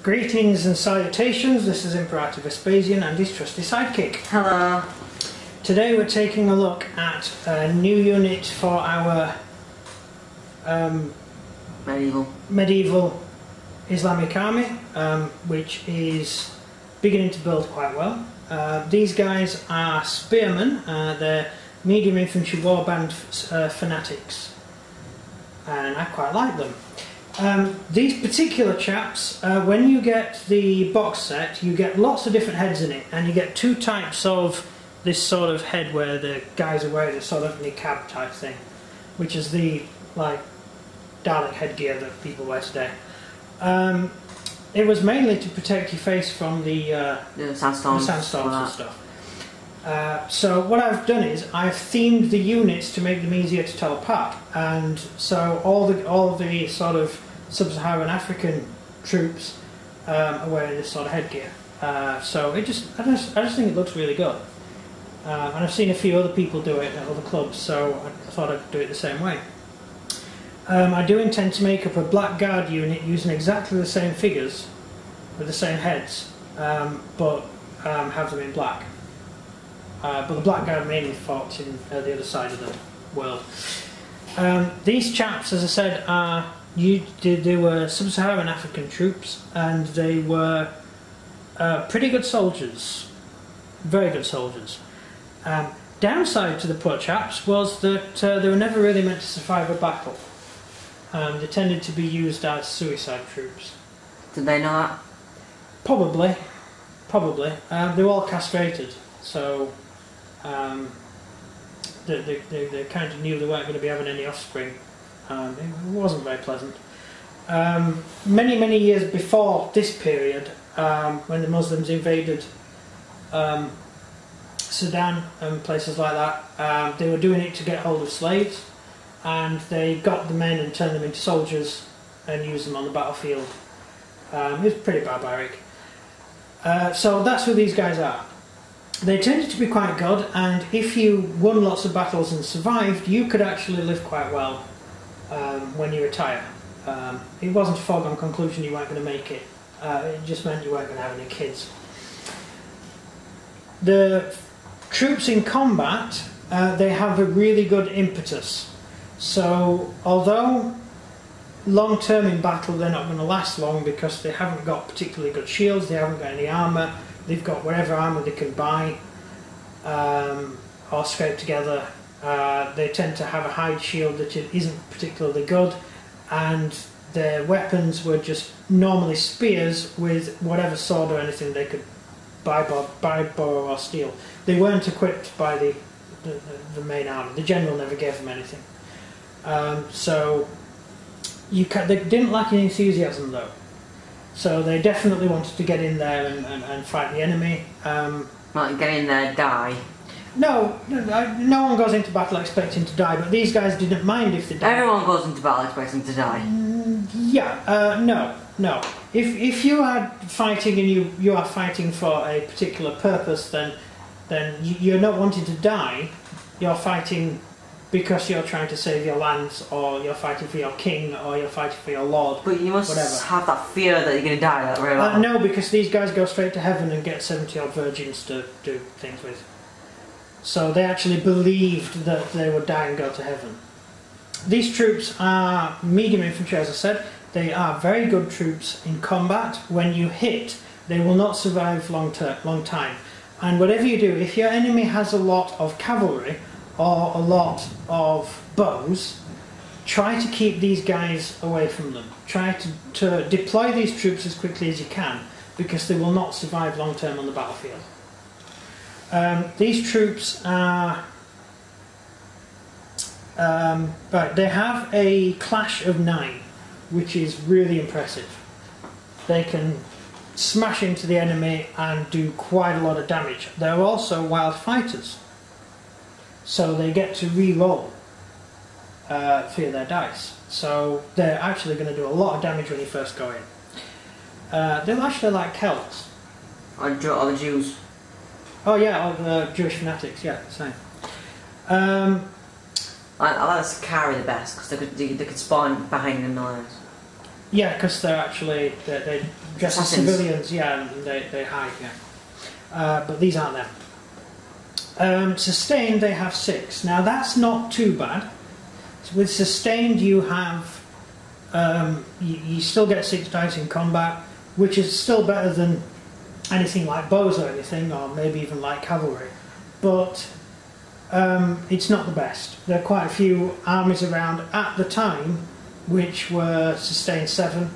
Greetings and salutations, this is Imperator Vespasian and his trusty sidekick. Hello. Today we're taking a look at a new unit for our medieval Islamic army, which is beginning to build quite well. These guys are spearmen, they're medium infantry warband fanatics, and I quite like them. These particular chaps, when you get the box set, you get lots of different heads in it, and you get two types of this sort of head where the guys are wearing a sort of niqab type thing, which is the like Dalek headgear that people wear today. It was mainly to protect your face from the sandstorms and stuff. So what I've done is I've themed the units to make them easier to tell apart, and so all the sort of sub-Saharan African troops are wearing this sort of headgear. So I just think it looks really good, and I've seen a few other people do it at other clubs, so I thought I'd do it the same way. I do intend to make up a black guard unit using exactly the same figures with the same heads, but have them in black. But the black guard mainly fought in the other side of the world. These chaps, as I said, they were sub-Saharan African troops, and they were pretty good soldiers, very good soldiers. Downside to the poor chaps was that they were never really meant to survive a battle. They tended to be used as suicide troops. Did they know that? Probably. They were all castrated, so they kind of knew they weren't going to be having any offspring. It wasn't very pleasant. Many years before this period, when the Muslims invaded Sudan and places like that, they were doing it to get hold of slaves, and they got the men and turned them into soldiers and used them on the battlefield. It was pretty barbaric. So that's who these guys are. They tended to be quite good, and if you won lots of battles and survived, you could actually live quite well when you retire. It wasn't a foregone conclusion you weren't going to make it. It just meant you weren't going to have any kids. The troops in combat, they have a really good impetus. So although long term in battle they're not going to last long because they haven't got particularly good shields, they haven't got any armour, they've got whatever armour they can buy or scrape together. They tend to have a hide shield that isn't particularly good, and their weapons were just normally spears with whatever sword or anything they could buy, borrow or steal. They weren't equipped by the main army. The general never gave them anything. So they didn't lack in enthusiasm though. So they definitely wanted to get in there and fight the enemy. Like get in there, die? No one goes into battle expecting to die, but these guys didn't mind if they died. Everyone goes into battle expecting to die. No. If you are fighting and you are fighting for a particular purpose, then you're not wanting to die. You're fighting because you're trying to save your lands, or you're fighting for your king, or you're fighting for your lord. But you must have that fear that you're going to die that very well. No, because these guys go straight to heaven and get 70 odd virgins to do things with. So they actually believed that they would die and go to heaven. These troops are medium infantry, as I said. They are very good troops in combat. When you hit, they will not survive long time. And whatever you do, if your enemy has a lot of cavalry or a lot of bows, try to keep these guys away from them. Try to deploy these troops as quickly as you can, because they will not survive long term on the battlefield. These troops are they have a clash of 9, which is really impressive. They can smash into the enemy and do quite a lot of damage. They're also wild fighters, so they get to re-roll for their dice. So they're actually going to do a lot of damage when you first go in. They're actually like Celts. Or the Jews. Oh yeah, or the Jewish fanatics, yeah, same. I like the Sakari the best, because they could spawn behind the millionaires. Yeah, because they're dressed as civilians, yeah, and they hide, yeah. But these aren't them. Sustained, they have 6. Now that's not too bad. So with sustained, you have you still get 6 dice in combat, which is still better than anything like bows or anything, or maybe even like cavalry. But it's not the best. There are quite a few armies around at the time which were sustained 7.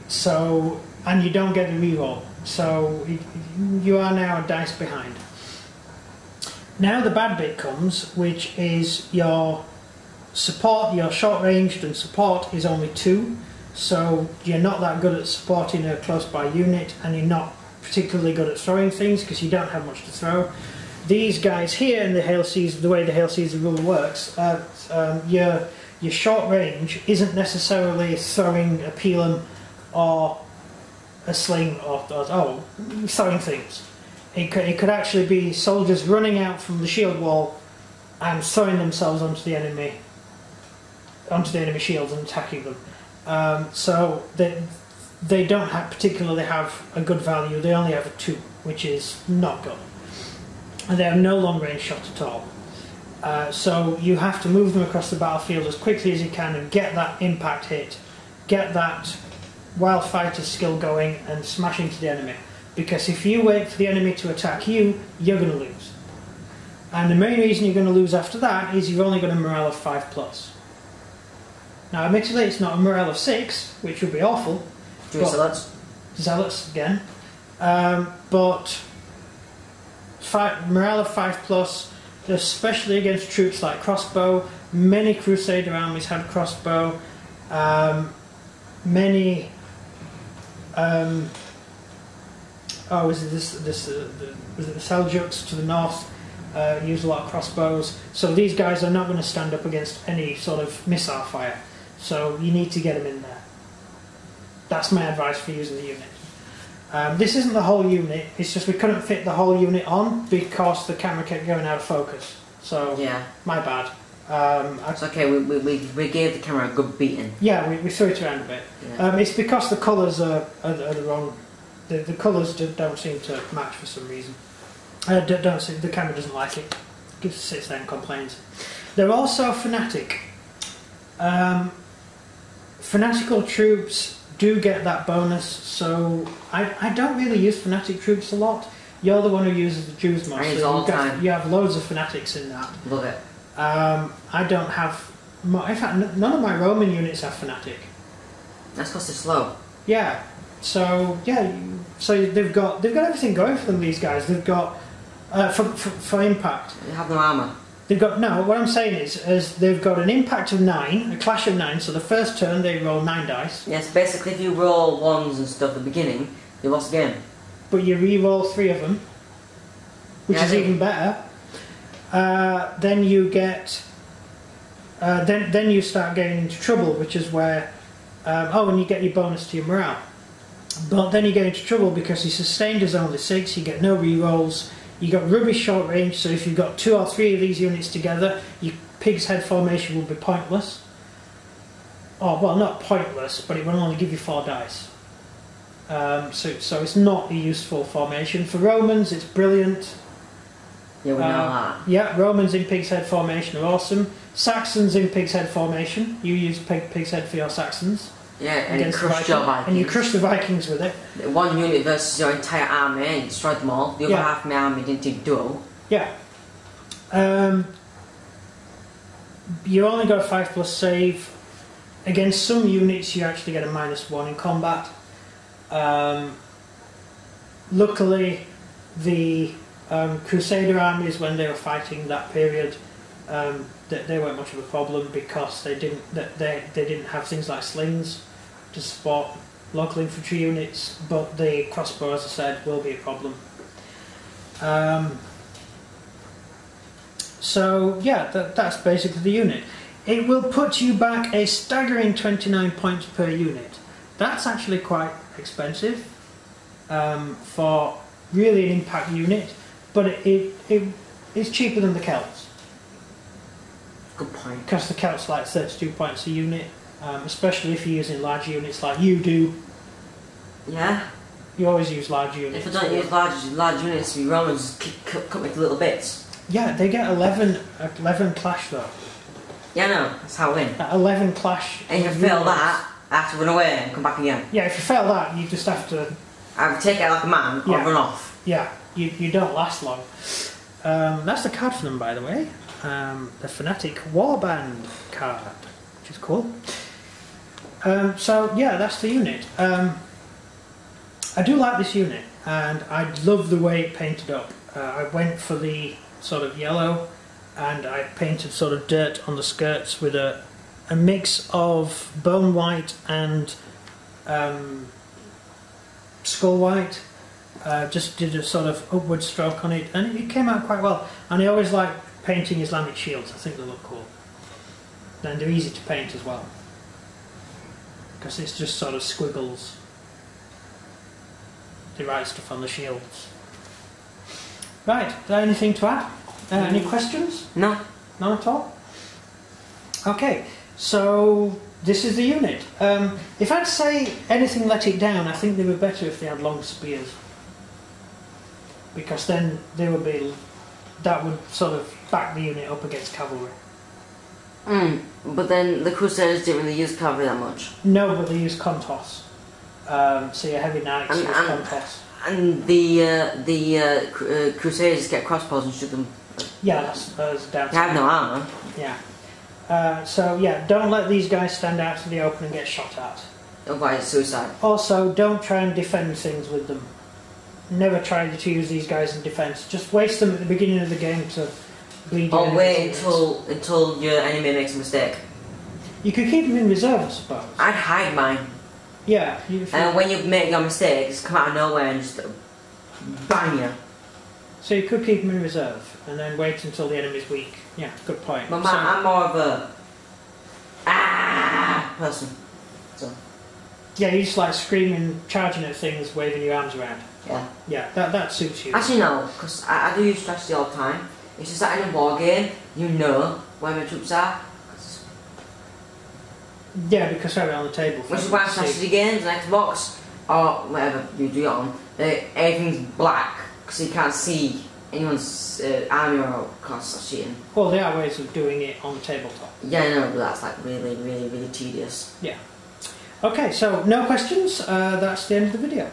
So, and you don't get a reroll. So you are now a dice behind. Now the bad bit comes, which is your support. Your short ranged and support is only 2. So you're not that good at supporting a close by unit, and you're not particularly good at throwing things because you don't have much to throw. These guys here in the Hail Caesar, the way the Hail Caesar rule works, your short range isn't necessarily throwing a pilum or a sling or throwing things. It could actually be soldiers running out from the shield wall and throwing themselves onto the enemy shields and attacking them. So they don't particularly have a good value. They only have a 2, which is not good. And they have no long range shot at all. So you have to move them across the battlefield as quickly as you can and get that impact hit, get that wild fighter skill going and smash into the enemy. Because if you wait for the enemy to attack you, you're going to lose. And the main reason you're going to lose after that is you've only got a morale of 5+. Now admittedly it's not a morale of 6, which would be awful. Zealots again. But morale of 5+, especially against troops like crossbow. Many Crusader armies had crossbow. Many. Was it the Seljuks to the north? Use a lot of crossbows. So these guys are not going to stand up against any sort of missile fire. So you need to get them in there. That's my advice for using the unit. This isn't the whole unit, it's just we couldn't fit the whole unit on because the camera kept going out of focus. So, yeah, my bad. It's okay, we gave the camera a good beating. Yeah, we threw it around a bit. Yeah. It's because the colours are the wrong... The colours don't seem to match for some reason. The camera doesn't like it. It sits there and complains. They're also fanatic. Fanatical troops do get that bonus, so I don't really use fanatic troops a lot. You're the one who uses the Jews most. I use all the time. You have loads of fanatics in that. Love it. I don't have... In fact, none of my Roman units have fanatic. That's because they're slow. Yeah. So yeah, so they've got everything going for them. These guys, they've got for impact. They have no armour. They've got no. What I'm saying is they've got an impact of 9, a clash of 9. So the first turn they roll 9 dice. Yes, basically if you roll 1s and stuff at the beginning, you lost the game. But you re-roll 3 of them, which is even better. Then you get. Then you start getting into trouble, which is where. And you get your bonus to your morale. But then you get into trouble because your sustained is only 6, you get no re-rolls, you got rubbish short range, so if you've got 2 or 3 of these units together, your pig's head formation will be pointless. Oh, well, not pointless, but it will only give you 4 dice. So it's not a useful formation. For Romans, it's brilliant. Yeah, we know that. Yeah, Romans in pig's head formation are awesome. Saxons in pig's head formation. You use pig's head for your Saxons. Yeah, and you crush your Vikings. And you crush the Vikings with it. One unit versus your entire army, and you destroyed them all. The other half of my army didn't even do. Yeah. You only got a 5+ save. Against some units you actually get a -1 in combat. Luckily the Crusader armies, when they were fighting that period, they weren't much of a problem because they didn't have things like slings to support local infantry units, but the crossbow, as I said, will be a problem. So yeah, that's basically the unit. It will put you back a staggering 29 points per unit. That's actually quite expensive for really an impact unit, but it's cheaper than the Celts. Good point. Because the Celts like 32 points a unit. especially if you're using large units like you do. Yeah. You always use large units. If I don't use large units, the Romans just cut me to little bits. Yeah, they get 11 clash though. Yeah, I know. That's how I win. 11 clash. And if you fail that, I have to run away and come back again. Yeah, if you fail that, you just have to... Either take it like a man or run off. Yeah, you don't last long. That's the card for them, by the way. The Fanatic Warband card, which is cool. So, yeah, that's the unit. I do like this unit, and I love the way it painted up. I went for the sort of yellow, and I painted sort of dirt on the skirts with a mix of bone white and skull white. Just did a sort of upward stroke on it, and it came out quite well. And I always like painting Islamic shields. I think they look cool, and they're easy to paint as well because it's just sort of squiggles. They write stuff on the shields. Right, is there anything to add? Any questions? No. None at all? Okay, so this is the unit. If I'd say anything let it down, I think they were better if they had long spears. Because then they would be... that would sort of back the unit up against cavalry. But then the Crusaders didn't really use cavalry that much. No, but they use contos. So your heavy knights use contos. And the Crusaders get crossbows and shoot them. Yeah, that's down. They have no armour. Yeah. So yeah, don't let these guys stand out to the open and get shot at. Otherwise it's suicide. Also, don't try and defend things with them. Never try to use these guys in defence. Just waste them at the beginning of the game to bleed. Or wait until your enemy makes a mistake. You could keep them in reserve, I suppose. I'd hide mine. Yeah. And when you make your mistake, just come out of nowhere and just bang you. So you could keep them in reserve and then wait until the enemy's weak. Yeah, good point. But I'm more of a person. So. Yeah, you just like screaming, charging at things, waving your arms around. Yeah. Yeah, that suits you. Actually no, because I do use strategy all the time. It's just that in a war game, you know where my troops are. Yeah, because they're on the table. Which is why strategy games, on Xbox, or whatever you do it on, everything's black, because you can't see anyone's army or costs or cheating. Well, there are ways of doing it on the tabletop. Yeah, I know, but that's like really, really, really tedious. Yeah. Okay, so no questions. That's the end of the video.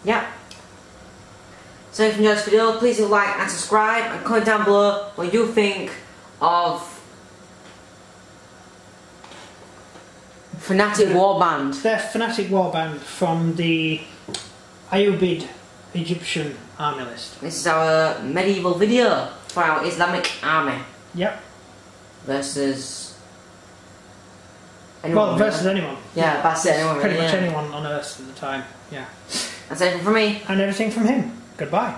Yeah. So if you enjoyed this video, please do like and subscribe, and comment down below what you think of Fanatic Warband. They're Fanatic Warband from the Ayyubid Egyptian army list. This is our medieval video for our Islamic army. Yep. Versus anyone. Well, versus anyone. Yeah, that's it. Anyone, pretty really, much anyone on Earth at the time. Yeah. That's everything from me. And everything from him. Goodbye.